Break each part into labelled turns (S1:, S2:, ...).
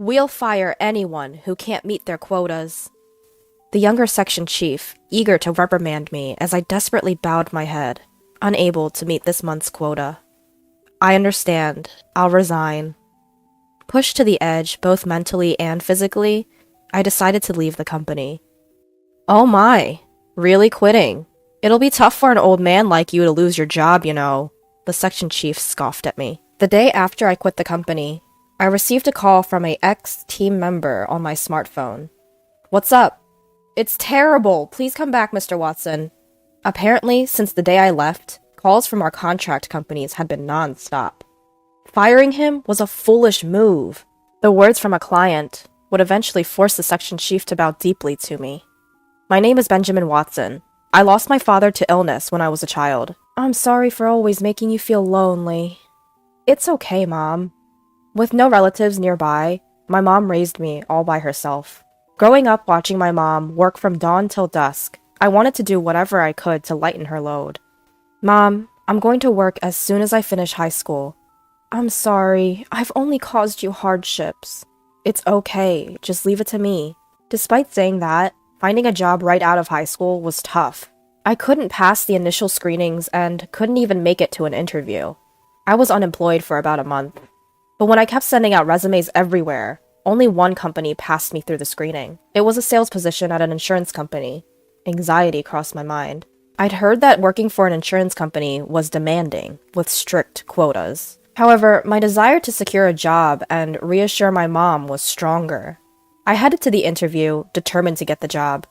S1: We'll fire anyone who can't meet their quotas. The younger section chief, eager to reprimand me as I desperately bowed my head, unable to meet this month's quota. I understand. I'll resign. Pushed to the edge, both mentally and physically, I decided to leave the company. Oh my, really quitting? It'll be tough for an old man like you to lose your job, you know, the section chief scoffed at me. The day after I quit the company, I received a call from an ex-team member on my smartphone. What's up? It's terrible. Please come back, Mr. Watson. Apparently, since the day I left, calls from our contract companies had been non-stop. Firing him was a foolish move. The words from a client would eventually force the section chief to bow deeply to me. My name is Benjamin Watson. I lost my father to illness when I was a child. I'm sorry for always making you feel lonely. It's okay, Mom. With no relatives nearby, my mom raised me all by herself. Growing up watching my mom work from dawn till dusk, I wanted to do whatever I could to lighten her load. Mom, I'm going to work as soon as I finish high school. I'm sorry, I've only caused you hardships. It's okay, just leave it to me. Despite saying that, finding a job right out of high school was tough. I couldn't pass the initial screenings and couldn't even make it to an interview. I was unemployed for about a month. But when I kept sending out resumes everywhere, only one company passed me through the screening. It was a sales position at an insurance company. Anxiety crossed my mind. I'd heard that working for an insurance company was demanding, with strict quotas. However, my desire to secure a job and reassure my mom was stronger. I headed to the interview, determined to get the job.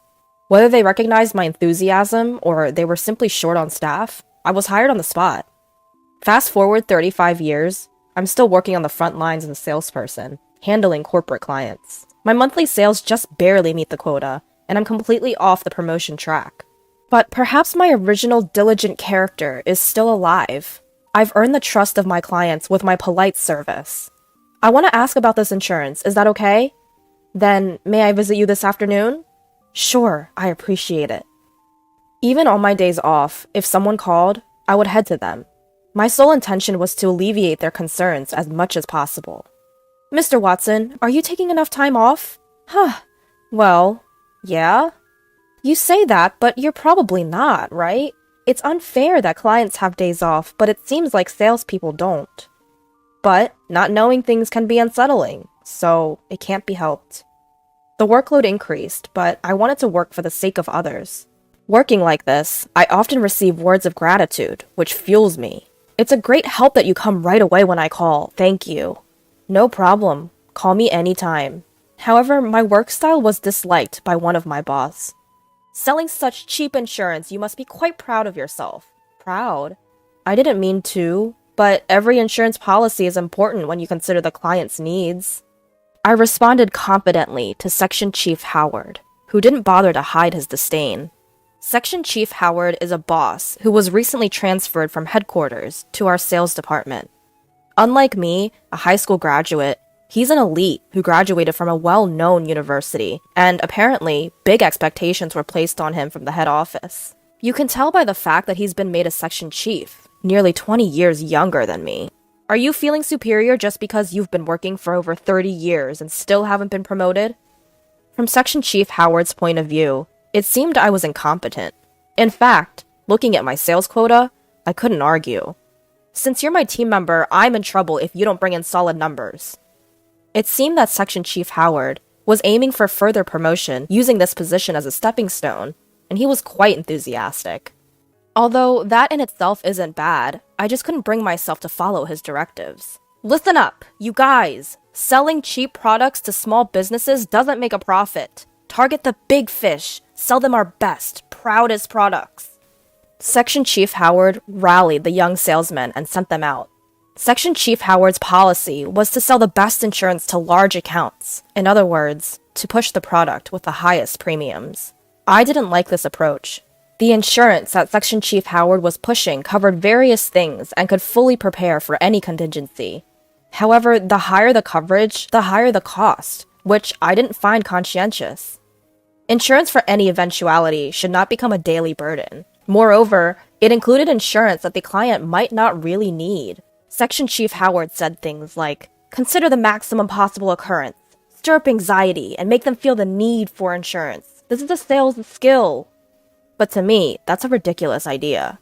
S1: Whether they recognized my enthusiasm or they were simply short on staff, I was hired on the spot. Fast forward 35 years, I'm still working on the front lines as a salesperson, handling corporate clients. My monthly sales just barely meet the quota, and I'm completely off the promotion track. But perhaps my original diligent character is still alive. I've earned the trust of my clients with my polite service. I want to ask about this insurance, is that okay? Then, may I visit you this afternoon? Sure, I appreciate it. Even on my days off, if someone called, I would head to them. My sole intention was to alleviate their concerns as much as possible. Mr. Watson, are you taking enough time off? Well, yeah. You say that, but you're probably not, right? It's unfair that clients have days off, but it seems like salespeople don't. But not knowing things can be unsettling, so it can't be helped. The workload increased, but I wanted to work for the sake of others. Working like this, I often receive words of gratitude, which fuels me. It's a great help that you come right away when I call. Thank you. No problem. Call me anytime. However, my work style was disliked by one of my boss. Selling such cheap insurance, you must be quite proud of yourself. Proud? I didn't mean to, but every insurance policy is important when you consider the client's needs. I responded confidently to Section Chief Howard, who didn't bother to hide his disdain. Section Chief Howard is a boss who was recently transferred from headquarters to our sales department. Unlike me, a high school graduate, he's an elite who graduated from a well-known university, and apparently, big expectations were placed on him from the head office. You can tell by the fact that he's been made a section chief, nearly 20 years younger than me. Are you feeling superior just because you've been working for over 30 years and still haven't been promoted? From Section Chief Howard's point of view, it seemed I was incompetent. In fact, looking at my sales quota, I couldn't argue. Since you're my team member, I'm in trouble if you don't bring in solid numbers. It seemed that Section Chief Howard was aiming for further promotion using this position as a stepping stone, and he was quite enthusiastic. Although that in itself isn't bad, I just couldn't bring myself to follow his directives. Listen up, you guys! Selling cheap products to small businesses doesn't make a profit. Target the big fish, sell them our best, proudest products. Section Chief Howard rallied the young salesmen and sent them out. Section Chief Howard's policy was to sell the best insurance to large accounts. In other words, to push the product with the highest premiums. I didn't like this approach. The insurance that Section Chief Howard was pushing covered various things and could fully prepare for any contingency. However, the higher the coverage, the higher the cost, which I didn't find conscientious. Insurance for any eventuality should not become a daily burden. Moreover, it included insurance that the client might not really need. Section Chief Howard said things like, consider the maximum possible occurrence, stir up anxiety and make them feel the need for insurance. This is a sales skill. But to me, that's a ridiculous idea.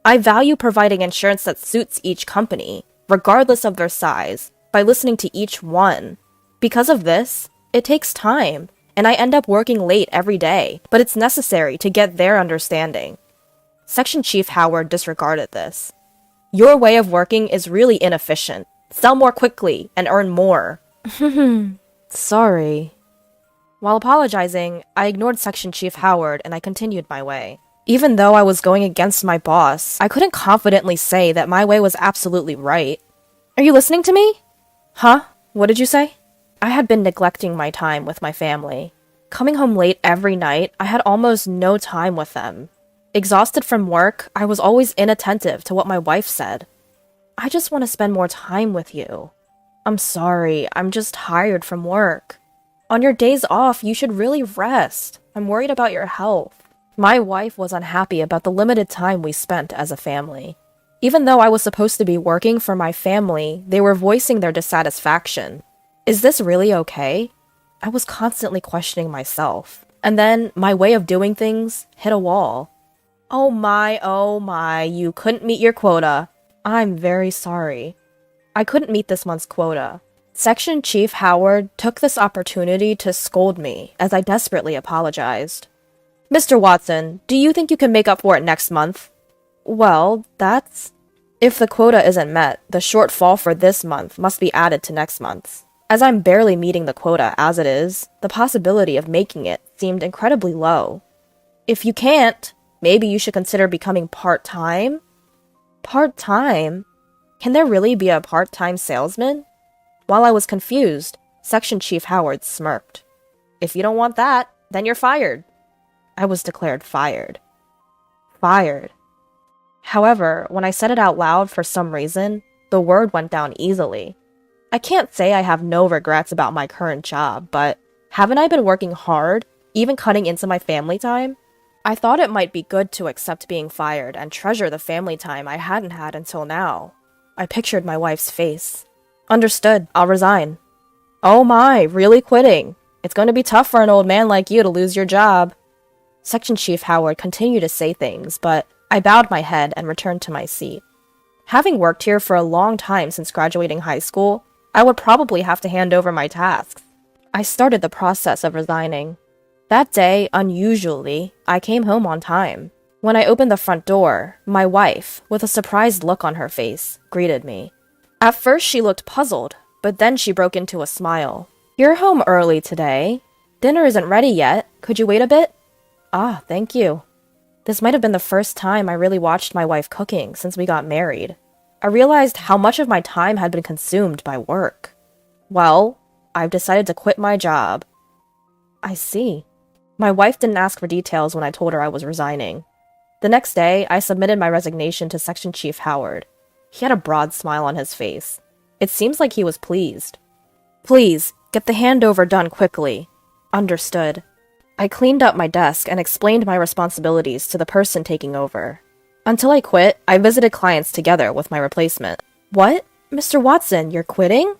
S1: I value providing insurance that suits each company, regardless of their size, by listening to each one. Because of this, it takes time, and I end up working late every day, but it's necessary to get their understanding. Section Chief Howard disregarded this. Your way of working is really inefficient. Sell more quickly and earn more. Sorry. While apologizing, I ignored Section Chief Howard and I continued my way. Even though I was going against my boss, I couldn't confidently say that my way was absolutely right. Are you listening to me? Huh? What did you say? I had been neglecting my time with my family. Coming home late every night, I had almost no time with them. Exhausted from work, I was always inattentive to what my wife said. I just want to spend more time with you. I'm sorry, I'm just tired from work. On your days off, you should really rest. I'm worried about your health. My wife was unhappy about the limited time we spent as a family. Even though I was supposed to be working for my family, they were voicing their dissatisfaction. Is this really okay? I was constantly questioning myself. And then my way of doing things hit a wall. Oh my, you couldn't meet your quota. I'm very sorry. I couldn't meet this month's quota. Section Chief Howard took this opportunity to scold me as I desperately apologized. Mr. Watson, do you think you can make up for it next month? Well, if the quota isn't met, the shortfall for this month must be added to next month's. As I'm barely meeting the quota as it is, the possibility of making it seemed incredibly low. If you can't, maybe you should consider becoming part-time? Part-time? Can there really be a part-time salesman? While I was confused, Section Chief Howard smirked. If you don't want that, then you're fired. I was declared fired. Fired. However, when I said it out loud for some reason, the word went down easily. I can't say I have no regrets about my current job, but haven't I been working hard, even cutting into my family time? I thought it might be good to accept being fired and treasure the family time I hadn't had until now. I pictured my wife's face. Understood, I'll resign. Oh my, really quitting? It's going to be tough for an old man like you to lose your job. Section Chief Howard continued to say things, but I bowed my head and returned to my seat. Having worked here for a long time since graduating high school, I would probably have to hand over my tasks. I started the process of resigning. That day, unusually, I came home on time. When I opened the front door, my wife, with a surprised look on her face, greeted me. At first she looked puzzled, but then she broke into a smile. You're home early today. Dinner isn't ready yet. Could you wait a bit? Ah, thank you. This might have been the first time I really watched my wife cooking since we got married. I realized how much of my time had been consumed by work. Well, I've decided to quit my job. I see. My wife didn't ask for details when I told her I was resigning. The next day, I submitted my resignation to Section Chief Howard. He had a broad smile on his face. It seems like he was pleased. Please, get the handover done quickly. Understood. I cleaned up my desk and explained my responsibilities to the person taking over. Until I quit, I visited clients together with my replacement. What? Mr. Watson, you're quitting?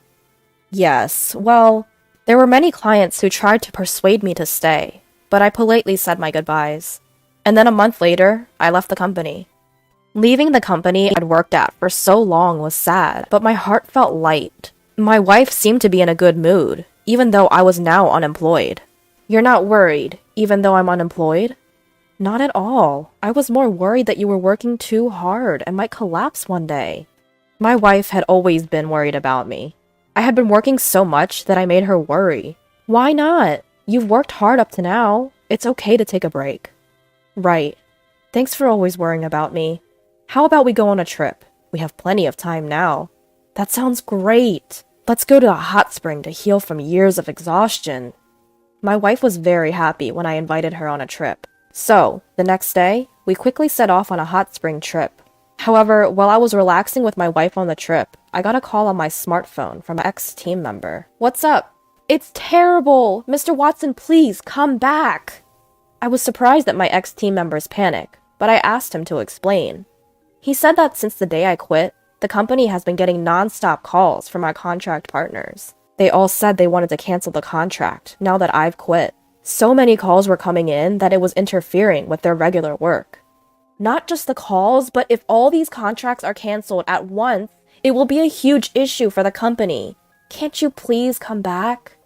S1: Yes, well, there were many clients who tried to persuade me to stay, but I politely said my goodbyes. And then a month later, I left the company. Leaving the company I'd worked at for so long was sad, but my heart felt light. My wife seemed to be in a good mood, even though I was now unemployed. You're not worried, even though I'm unemployed? Not at all. I was more worried that you were working too hard and might collapse one day. My wife had always been worried about me. I had been working so much that I made her worry. Why not? You've worked hard up to now. It's okay to take a break. Right. Thanks for always worrying about me. How about we go on a trip? We have plenty of time now. That sounds great. Let's go to a hot spring to heal from years of exhaustion. My wife was very happy when I invited her on a trip. So, the next day, we quickly set off on a hot spring trip. However, while I was relaxing with my wife on the trip, I got a call on my smartphone from an ex-team member. What's up? It's terrible! Mr. Watson, please, come back! I was surprised at my ex-team member's panic, but I asked him to explain. He said that since the day I quit, the company has been getting non-stop calls from our contract partners. They all said they wanted to cancel the contract now that I've quit. So many calls were coming in that it was interfering with their regular work. Not just the calls, but if all these contracts are canceled at once, it will be a huge issue for the company. Can't you please come back?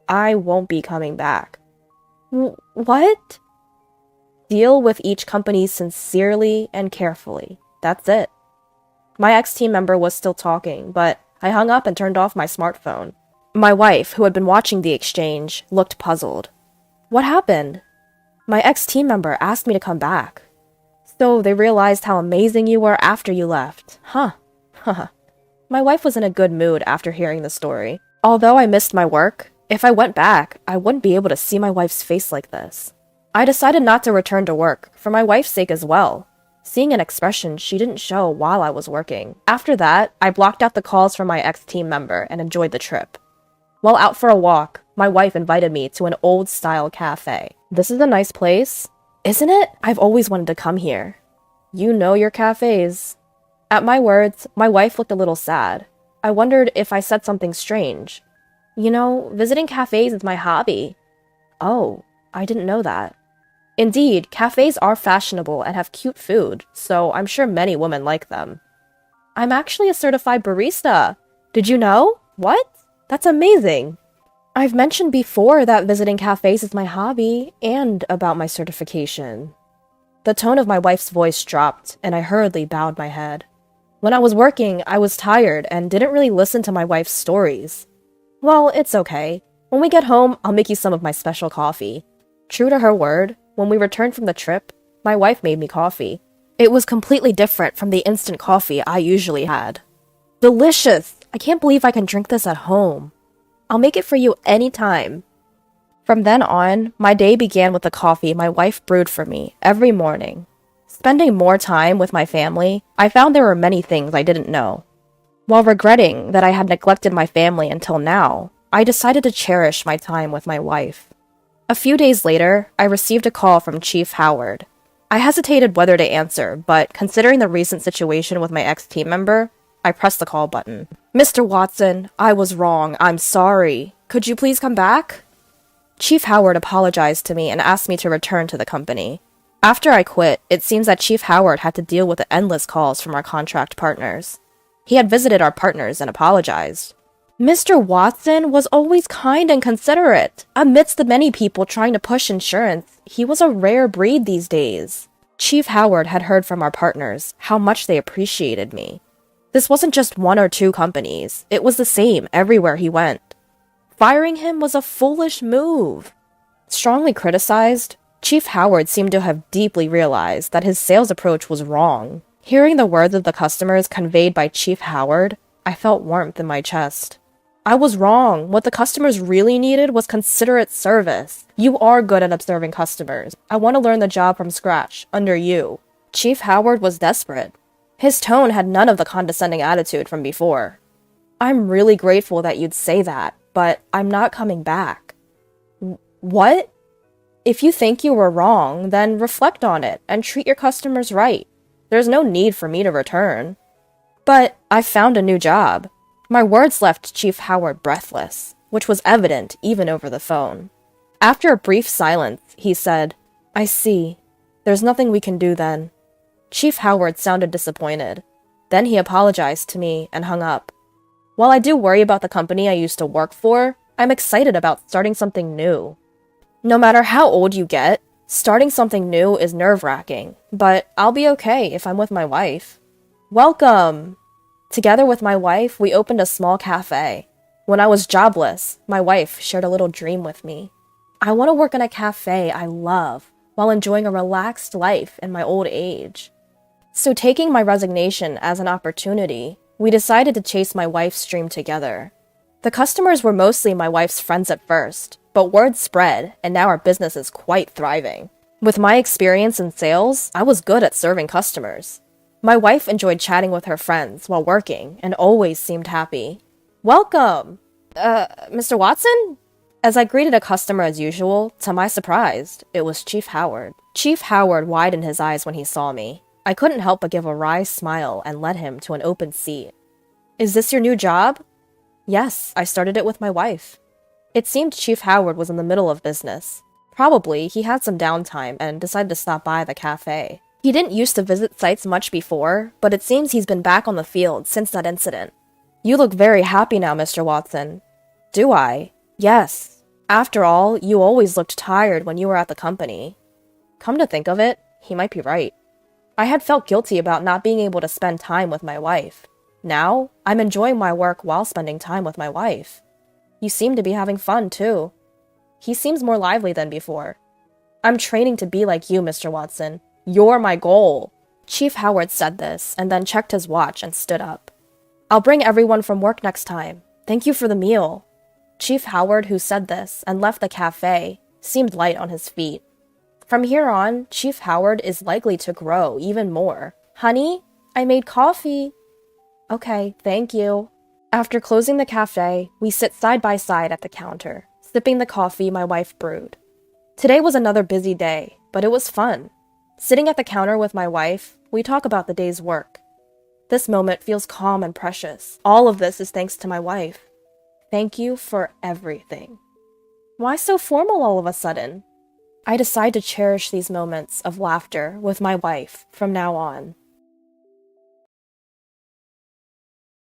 S1: I won't be coming back. What? Deal with each company sincerely and carefully. That's it. My ex-team member was still talking, but I hung up and turned off my smartphone. My wife, who had been watching the exchange, looked puzzled. What happened? My ex-team member asked me to come back. So they realized how amazing you were after you left. Huh. My wife was in a good mood after hearing the story. Although I missed my work, if I went back, I wouldn't be able to see my wife's face like this. I decided not to return to work, for my wife's sake as well, seeing an expression she didn't show while I was working. After that, I blocked out the calls from my ex-team member and enjoyed the trip. While out for a walk, my wife invited me to an old-style cafe. This is a nice place, isn't it? I've always wanted to come here. You know your cafes. At my words, my wife looked a little sad. I wondered if I said something strange. You know, visiting cafes is my hobby. Oh, I didn't know that. Indeed, cafes are fashionable and have cute food, so I'm sure many women like them. I'm actually a certified barista. Did you know? What? That's amazing. I've mentioned before that visiting cafes is my hobby and about my certification. The tone of my wife's voice dropped, and I hurriedly bowed my head. When I was working, I was tired and didn't really listen to my wife's stories. Well, it's okay. When we get home, I'll make you some of my special coffee. True to her word, when we returned from the trip, my wife made me coffee. It was completely different from the instant coffee I usually had. Delicious! I can't believe I can drink this at home. I'll make it for you anytime. From then on, my day began with the coffee my wife brewed for me every morning. Spending more time with my family, I found there were many things I didn't know. While regretting that I had neglected my family until now, I decided to cherish my time with my wife. A few days later, I received a call from Chief Howard. I hesitated whether to answer, but considering the recent situation with my ex-team member, I pressed the call button. Mr. Watson, I was wrong. I'm sorry. Could you please come back? Chief Howard apologized to me and asked me to return to the company. After I quit, it seems that Chief Howard had to deal with the endless calls from our contract partners. He had visited our partners and apologized. Mr. Watson was always kind and considerate. Amidst the many people trying to push insurance, he was a rare breed these days. Chief Howard had heard from our partners how much they appreciated me. This wasn't just one or two companies. It was the same everywhere he went. Firing him was a foolish move. Strongly criticized, Chief Howard seemed to have deeply realized that his sales approach was wrong. Hearing the words of the customers conveyed by Chief Howard, I felt warmth in my chest. I was wrong. What the customers really needed was considerate service. You are good at observing customers. I want to learn the job from scratch, under you. Chief Howard was desperate. His tone had none of the condescending attitude from before. I'm really grateful that you'd say that, but I'm not coming back. What? If you think you were wrong, then reflect on it and treat your customers right. There's no need for me to return. But I found a new job. My words left Chief Howard breathless, which was evident even over the phone. After a brief silence, he said, I see. There's nothing we can do then. Chief Howard sounded disappointed. Then he apologized to me and hung up. While I do worry about the company I used to work for, I'm excited about starting something new. No matter how old you get, starting something new is nerve-wracking, but I'll be okay if I'm with my wife. Welcome! Together with my wife, we opened a small cafe. When I was jobless, my wife shared a little dream with me. I want to work in a cafe I love while enjoying a relaxed life in my old age. So taking my resignation as an opportunity, we decided to chase my wife's dream together. The customers were mostly my wife's friends at first, but word spread, and now our business is quite thriving. With my experience in sales, I was good at serving customers. My wife enjoyed chatting with her friends while working and always seemed happy. Welcome! Mr. Watson? As I greeted a customer as usual, to my surprise, it was Chief Howard. Chief Howard widened his eyes when he saw me. I couldn't help but give a wry smile and led him to an open seat. Is this your new job? Yes, I started it with my wife. It seemed Chief Howard was in the middle of business. Probably he had some downtime and decided to stop by the cafe. He didn't used to visit sites much before, but it seems he's been back on the field since that incident. You look very happy now, Mr. Watson. Do I? Yes. After all, you always looked tired when you were at the company. Come to think of it, he might be right. I had felt guilty about not being able to spend time with my wife. Now, I'm enjoying my work while spending time with my wife. You seem to be having fun, too. He seems more lively than before. I'm training to be like you, Mr. Watson. You're my goal. Chief Howard said this, and then checked his watch and stood up. I'll bring everyone from work next time. Thank you for the meal. Chief Howard, who said this and left the cafe, seemed light on his feet. From here on, Chief Howard is likely to grow even more. Honey, I made coffee. Okay, thank you. After closing the cafe, we sit side by side at the counter, sipping the coffee my wife brewed. Today was another busy day, but it was fun. Sitting at the counter with my wife, we talk about the day's work. This moment feels calm and precious. All of this is thanks to my wife. Thank you for everything. Why so formal all of a sudden? I decide to cherish these moments of laughter with my wife from now on.